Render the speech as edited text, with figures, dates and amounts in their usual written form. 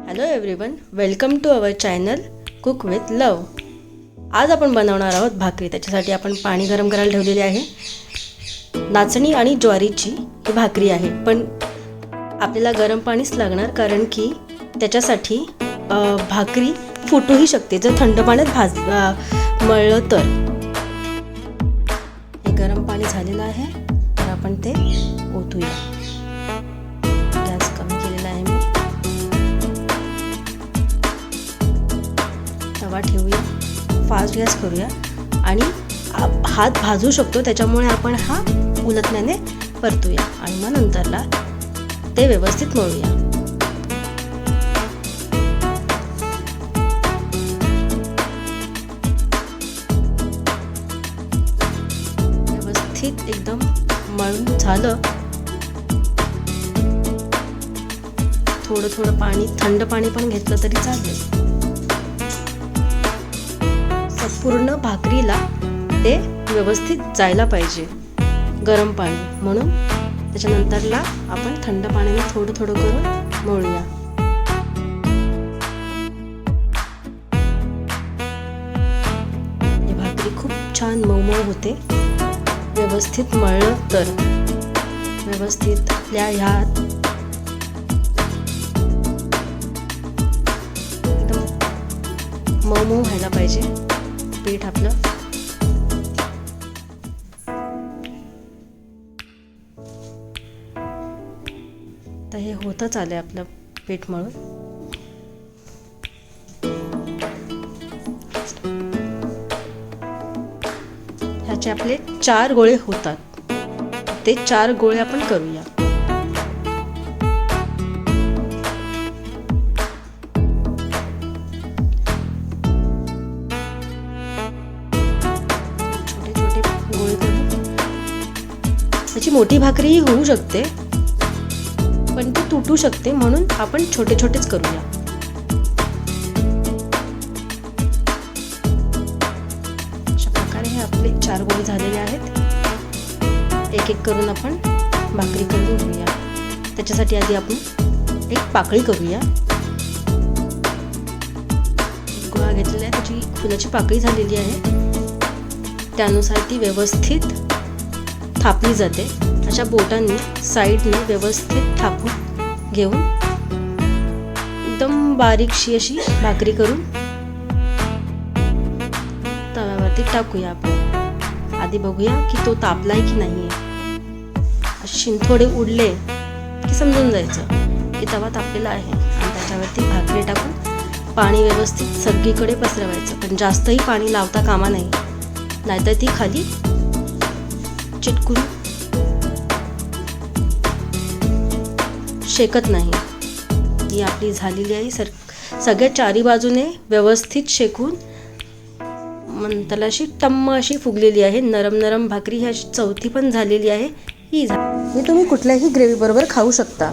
Hello everyone, welcome to our channel cook with love. आज आपण बनवणार आहोत भाकरी। त्याच्यासाठी आपण पाणी गरम करायला ठेवलेले आहे। नाचणी आणि ज्वारीची ही भाकरी आहे, पण आपल्याला गरम पाणीच लागणार, कारण की त्याच्यासाठी भाकरी फुटूही शकते जर थंड पाण्यात मळलं तर। हे गरम पाणी झालेलं आहे, तर आपण ते ओतूया। गॅस कमी केलेला आहे मी। तवा ठेवूया, फास्ट गॅस करूया आणि हात भाजू शकतो, त्याच्यामुळे आपण हा उलटण्याने परतूया आणि मग नंतरला ते व्यवस्थित मळूया। व्यवस्थित एकदम मळून झालं, थोडं थोडं पाणी, थंड पाणी पण घेतलं तरी चालेल। पूर्ण भाकरीला ते व्यवस्थित जायला पाहिजे गरम पाणी, म्हणून त्याच्यानंतरला आपण थंड पाण्याने थोडं थोडं करून मळूया। ही भाकरी खूप छान मऊ होते व्यवस्थित मळलं तर। व्यवस्थित आपल्या ह्या एकदम मऊ व्हायला पाहिजे पीठ आपलं। तर हे होतच आलंय आपलं पीठ मळून। ह्याचे आपले 4 गोळे होतात, ते 4 गोळे आपण करूया। त्याची मोठी भाकरी होऊ शकते, पण ती तुटू शकते, म्हणून आपण छोटे छोटेच करूया। अशा प्रकारे हे आपले 4 गोळे झालेले आहेत। एक एक करून आपण भाकरी करून घेऊया। त्याच्यासाठी आधी आपण एक पाकळी करूया। गोळा घेतलेला आहे, त्याची फुलाची पाकळी झालेली आहे, त्यानुसार ती व्यवस्थित थापली जाते। अशा बोटांनी साईडने व्यवस्थित थापून घेऊन एकदम बारीकशी अशी भाकरी करून तव्यावरती टाकूया आपण। आधी बघूया की तो तापलाय की नाहीये। असे शिंतोडे उडले की समजून जायचं की तवा तापलेला आहे, आणि त्याच्यावरती भाकरी टाकून पाणी व्यवस्थित सगळीकडे पसरवायचं, पण जास्तही पाणी लावता कामा नाही, नाहीतर ती खाली चिटकून शेकत नाही। ही आपली झालेली आहे, सगळ्या 4 बाजूने व्यवस्थित शेकून नंतर अशी टम्म अशी फुगलेली आहे। नरम नरम भाकरी ही अशी चौथी पण झालेली आहे। ही तुम्ही कुठल्याही ग्रेव्ही बरोबर खाऊ शकता।